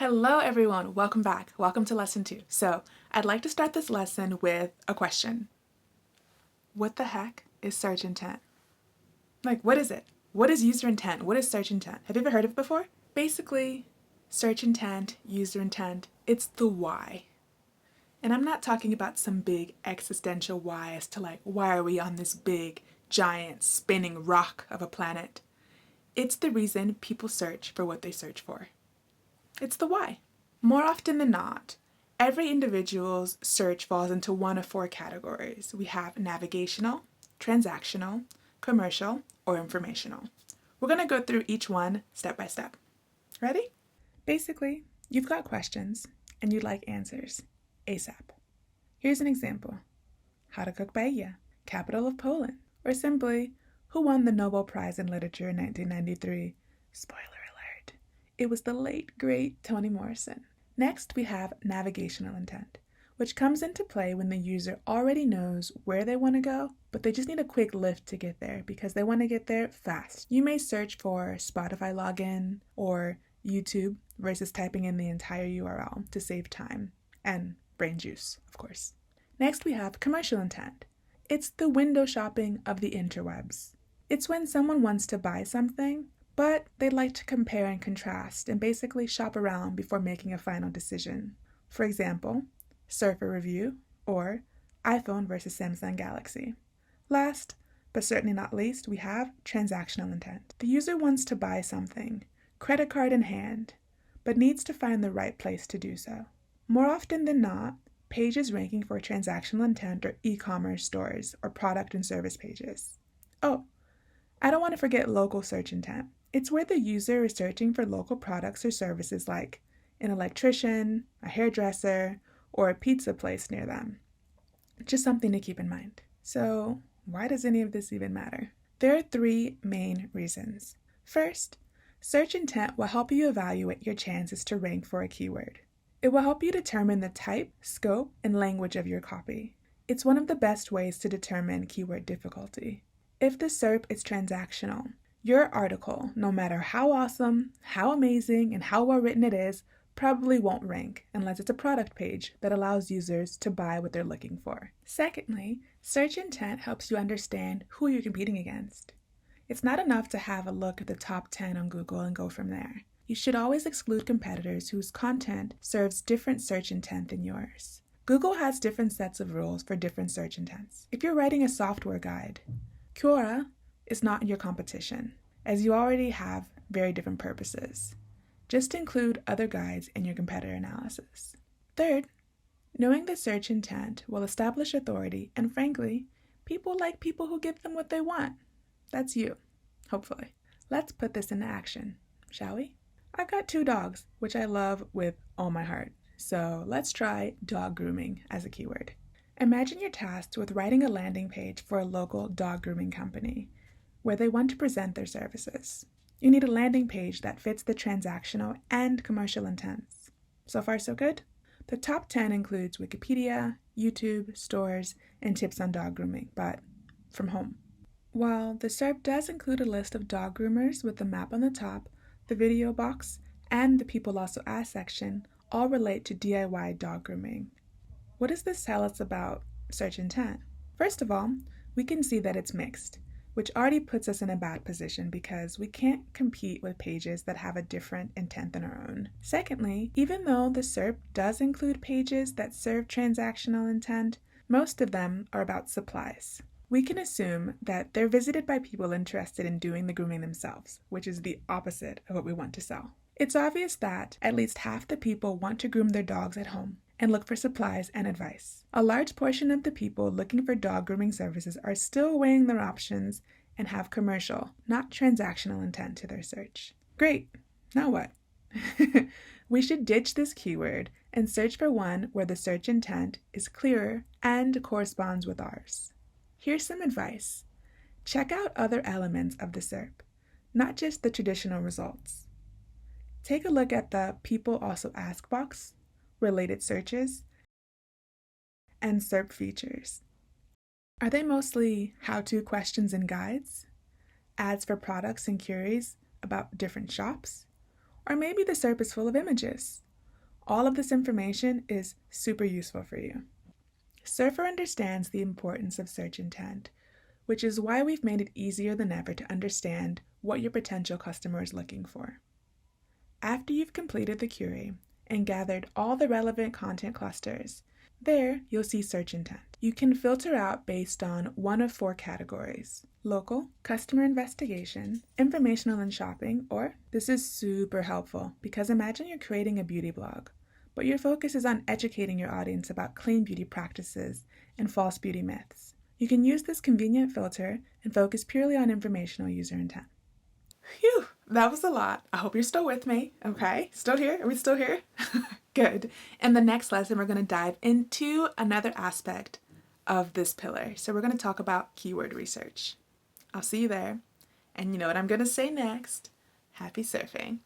Hello everyone, welcome back. Welcome to lesson 2. So I'd like to start this lesson with a question. What the heck is search intent? Like, what is it? What is user intent? What is search intent? Have you ever heard of it before? Basically, search intent, user intent, it's the why. And I'm not talking about some big existential why as to like, why are we on this big, giant, spinning rock of a planet? It's the reason people search for what they search for. It's the why. More often than not, every individual's search falls into one of 4 categories. We have navigational, transactional, commercial, or informational. We're going to go through each one step by step. Ready? Basically, you've got questions and you'd like answers ASAP. Here's an example. How to cook paella, capital of Poland, or simply, who won the Nobel Prize in Literature in 1993? Spoiler alert. It was the late, great Toni Morrison. Next, we have navigational intent, which comes into play when the user already knows where they want to go, but they just need a quick lift to get there because they want to get there fast. You may search for Spotify login or YouTube versus typing in the entire URL to save time and brain juice, of course. Next, we have commercial intent. It's the window shopping of the interwebs. It's when someone wants to buy something, but they'd like to compare and contrast and basically shop around before making a final decision. For example, surfer review or iPhone versus Samsung Galaxy. Last, but certainly not least, we have transactional intent. The user wants to buy something, credit card in hand, but needs to find the right place to do so. More often than not, pages ranking for transactional intent are e-commerce stores or product and service pages. Oh, I don't want to forget local search intent. It's where the user is searching for local products or services like an electrician, a hairdresser, or a pizza place near them. Just something to keep in mind. So, why does any of this even matter? There are 3 main reasons. First, search intent will help you evaluate your chances to rank for a keyword. It will help you determine the type, scope, and language of your copy. It's one of the best ways to determine keyword difficulty. If the SERP is transactional, your article, no matter how awesome, how amazing, and how well written it is, probably won't rank unless it's a product page that allows users to buy what they're looking for. Secondly, search intent helps you understand who you're competing against. It's not enough to have a look at the top 10 on Google and go from there. You should always exclude competitors whose content serves different search intent than yours. Google has different sets of rules for different search intents. If you're writing a software guide, Quora is not your competition, as you already have very different purposes. Just include other guides in your competitor analysis. Third, knowing the search intent will establish authority, and frankly, people like people who give them what they want. That's you, hopefully. Let's put this into action, shall we? I've got 2 dogs, which I love with all my heart. So let's try dog grooming as a keyword. Imagine you're tasked with writing a landing page for a local dog grooming company where they want to present their services. You need a landing page that fits the transactional and commercial intents. So far, so good? The top 10 includes Wikipedia, YouTube, stores, and tips on dog grooming, but from home. While the SERP does include a list of dog groomers with the map on the top, the video box, and the People Also Ask section all relate to DIY dog grooming. What does this tell us about search intent? First of all, we can see that it's mixed, which already puts us in a bad position because we can't compete with pages that have a different intent than our own. Secondly, even though the SERP does include pages that serve transactional intent, most of them are about supplies. We can assume that they're visited by people interested in doing the grooming themselves, which is the opposite of what we want to sell. It's obvious that at least half the people want to groom their dogs at home and look for supplies and advice. A large portion of the people looking for dog grooming services are still weighing their options and have commercial, not transactional intent to their search. Great, now what? We should ditch this keyword and search for one where the search intent is clearer and corresponds with ours. Here's some advice. Check out other elements of the SERP, not just the traditional results. Take a look at the People Also Ask box, related searches, and SERP features. Are they mostly how-to questions and guides, ads for products and queries about different shops? Or maybe the SERP is full of images, All of this information is super useful for you. Surfer understands the importance of search intent, which is why we've made it easier than ever to understand what your potential customer is looking for. After you've completed the query and gathered all the relevant content clusters, there you'll see search intent. You can filter out based on one of 4 categories: local, customer investigation, informational and shopping, or this is super helpful because imagine you're creating a beauty blog, but your focus is on educating your audience about clean beauty practices and false beauty myths. You can use this convenient filter and focus purely on informational user intent. Phew, that was a lot. I hope you're still with me. Okay, still here? Are we still here? Good. In the next lesson, we're going to dive into another aspect of this pillar. So we're going to talk about keyword research. I'll see you there. And you know what I'm going to say next. Happy surfing.